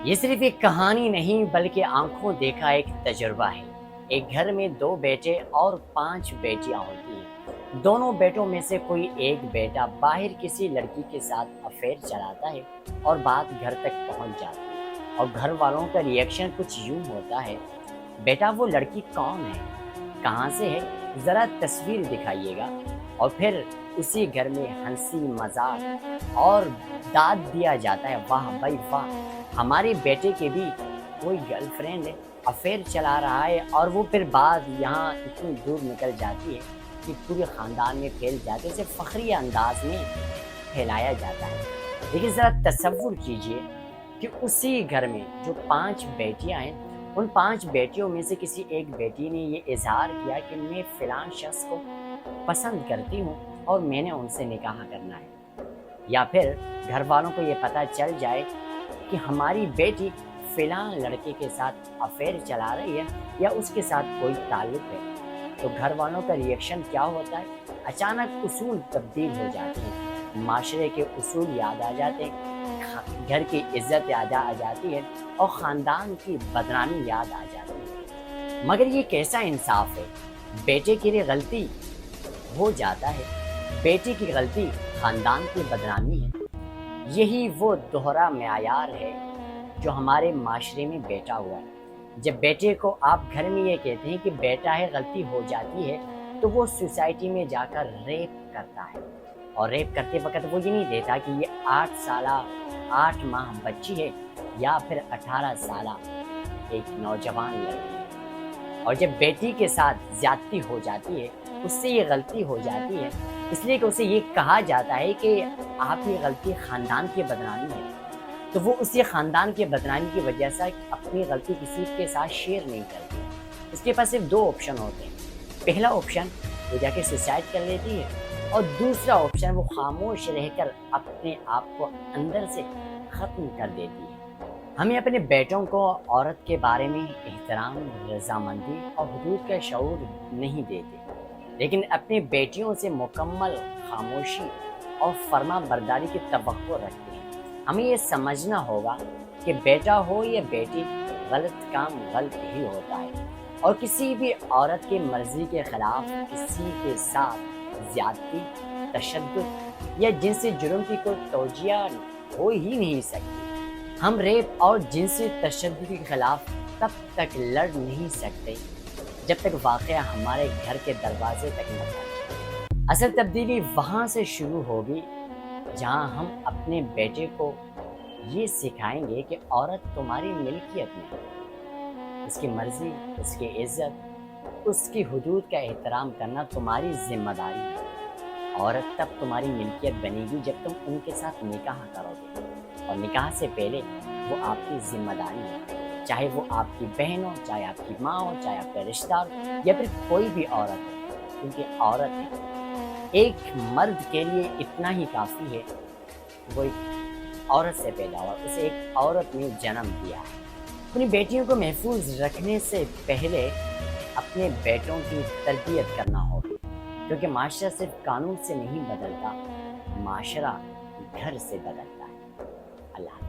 یہ صرف ایک کہانی نہیں بلکہ آنکھوں دیکھا ایک تجربہ ہے۔ ایک گھر میں 2 بیٹے اور 5 بیٹیاں ہوتی ہیں۔ دونوں بیٹوں میں سے کوئی ایک بیٹا باہر کسی لڑکی کے ساتھ افیئر چلاتا ہے اور بات گھر تک پہنچ جاتی ہے اور گھر والوں کا ری ایکشن کچھ یوں ہوتا ہے: بیٹا وہ لڑکی کون ہے، کہاں سے ہے، ذرا تصویر دکھائیے گا۔ اور پھر اسی گھر میں ہنسی مذاق اور داد دیا جاتا ہے: واہ بھائی واہ، ہمارے بیٹے کے بھی کوئی گرل فرینڈ ہے، افیئر چلا رہا ہے۔ اور وہ پھر بات یہاں اتنی دور نکل جاتی ہے کہ پورے خاندان میں پھیل جاتے، اسے فخری انداز میں پھیلایا جاتا ہے۔ لیکن ذرا تصور کیجئے کہ اسی گھر میں جو 5 بیٹیاں ہیں، ان 5 بیٹیوں میں سے کسی ایک بیٹی نے یہ اظہار کیا کہ میں فلاں شخص کو پسند کرتی ہوں اور میں نے ان سے نکاح کرنا ہے۔ یا پھر گھر والوں کو یہ پتہ چل جائے کہ ہماری بیٹی فلاں لڑکے کے ساتھ افیئر چلا رہی ہے یا اس کے ساتھ کوئی تعلق ہے، تو گھر والوں کا ری ایکشن کیا ہوتا ہے؟ اچانک اصول تبدیل ہو جاتے ہیں، معاشرے کے اصول یاد آ جاتے ہیں، گھر کی عزت یاد آ جاتی ہے اور خاندان کی بدنامی یاد آ جاتی ہے۔ مگر یہ کیسا انصاف ہے؟ بیٹے کے لیے غلطی ہو جاتا ہے، بیٹی کی غلطی خاندان کی بدنامی ہے۔ یہی وہ دوہرا معیار ہے جو ہمارے معاشرے میں بیٹھا ہوا ہے۔ جب بیٹے کو آپ گھر میں یہ کہتے ہیں کہ بیٹا ہے، غلطی ہو جاتی ہے، تو وہ سوسائٹی میں جا کر ریپ کرتا ہے۔ اور ریپ کرتے وقت وہ یہ نہیں دیتا کہ یہ 8 ماہ بچی ہے یا پھر 18 سالہ ایک نوجوان لڑکی ہے۔ اور جب بیٹی کے ساتھ زیادتی ہو جاتی ہے، اس سے یہ غلطی ہو جاتی ہے، اس لیے کہ اسے یہ کہا جاتا ہے کہ آپ کی غلطی خاندان کی بدنامی ہے، تو وہ اسی خاندان کے بدنامی کی وجہ سے اپنی غلطی کسی کے ساتھ شیئر نہیں کرتی۔ اس کے پاس صرف 2 آپشن ہوتے ہیں۔ پہلا آپشن وہ جا کے سوسائڈ کر لیتی ہے، اور دوسرا آپشن وہ خاموش رہ کر اپنے آپ کو اندر سے ختم کر دیتی ہے۔ ہمیں اپنے بیٹوں کو عورت کے بارے میں احترام، رضامندی اور حدود کا شعور نہیں دیتے، لیکن اپنی بیٹیوں سے مکمل خاموشی اور فرما برداری کی توقع رکھتے ہیں۔ ہمیں یہ سمجھنا ہوگا کہ بیٹا ہو یا بیٹی، غلط کام غلط ہی ہوتا ہے، اور کسی بھی عورت کی مرضی کے خلاف کسی کے ساتھ زیادتی، تشدد یا جنسی جرم کی کوئی توجیہ ہو ہی نہیں سکتی۔ ہم ریپ اور جنسی تشدد کے خلاف تب تک لڑ نہیں سکتے جب تک واقعہ ہمارے گھر کے دروازے تک نہ پہنچے۔ اصل تبدیلی وہاں سے شروع ہوگی جہاں ہم اپنے بیٹے کو یہ سکھائیں گے کہ عورت تمہاری ملکیت نہیں، اس کی مرضی، اس کی عزت، اس کی حدود کا احترام کرنا تمہاری ذمہ داری ہے۔ عورت تب تمہاری ملکیت بنے گی جب تم ان کے ساتھ نکاح کرو گے، اور نکاح سے پہلے وہ آپ کی ذمہ داری ہے، چاہے وہ آپ کی بہن ہو، چاہے آپ کی ماں ہو، چاہے آپ کا رشتہ دار یا پھر کوئی بھی عورت ہو، کیونکہ عورت ہے۔ ایک مرد کے لیے اتنا ہی کافی ہے کہ وہ ایک عورت سے پیدا ہوا، اسے ایک عورت نے جنم دیا ہے۔ اپنی بیٹیوں کو محفوظ رکھنے سے پہلے اپنے بیٹوں کی تربیت کرنا ہوگی، کیونکہ معاشرہ صرف قانون سے نہیں بدلتا، معاشرہ گھر سے بدلتا ہے۔ اللہ حافظ۔